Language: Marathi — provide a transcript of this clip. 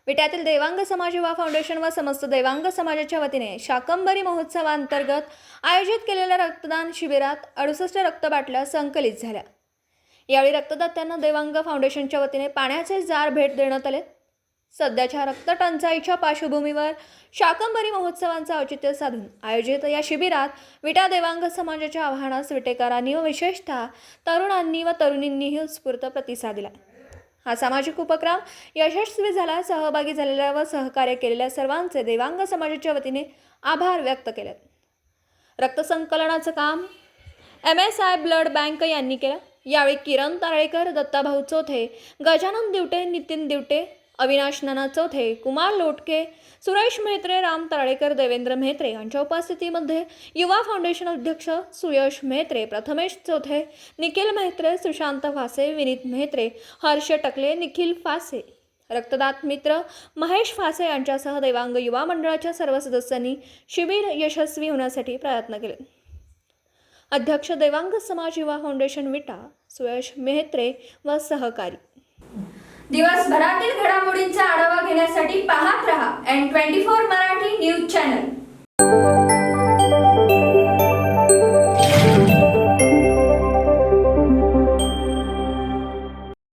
विट्यातील देवांग समाज युवा फाउंडेशन व समस्त देवांग समाजाच्या वतीने शाकंभरी महोत्सवांतर्गत आयोजित केलेल्या रक्तदान शिबिरात 68 रक्तबाटल्या संकलित झाल्या। यावेळी रक्तदात्यांना देवांग फाउंडेशनच्या वतीने पाण्याचे जार भेट देण्यात आले। सध्याच्या रक्त टंचाईच्या पार्श्वभूमीवर शाकंभरी महोत्सवांचा औचित्य साधून आयोजित या शिबिरात विटा देवांग समाजाच्या आवाहनास विटेकरांनी व विशेषतः तरुणांनी व तरुणींनीही उत्स्फूर्त प्रतिसाद दिला। हा सामाजिक उपक्रम यशस्वी झाला। सहभागी झालेल्या व सहकार्य केलेल्या सर्वांचे देवांग समाजाच्या वतीने आभार व्यक्त केले। रक्त संकलनाचं काम MSI ब्लड बँक यांनी केलं। यावेळी किरण तारळेकर, दत्ताभाऊ चौथे, गजानन दिवटे, नितीन दिवटे, अविनाश नाना चौथे, कुमार लोटके, सुरेश मेहत्रे, राम तारळेकर, देवेंद्र मेहत्रे यांच्या उपस्थितीमध्ये युवा फाउंडेशन अध्यक्ष सुयश मेहत्रे, प्रथमेश चौथे, निखिल मेहत्रे, सुशांत फासे, विनीत मेहत्रे, हर्ष टकले, निखिल फासे, रक्तदात मित्र महेश फासे यांच्यासह देवांग युवा मंडळाच्या सर्व सदस्यांनी शिबिर यशस्वी होण्यासाठी प्रयत्न केले। अध्यक्ष देवांग समाज युवा फाउंडेशन विटा सुयश मेहत्रे व सहकारी। दिवसभरातील घडामोडींचा आढावा घेण्यासाठी पाहत रहा N24 मराठी न्यूज चॅनल।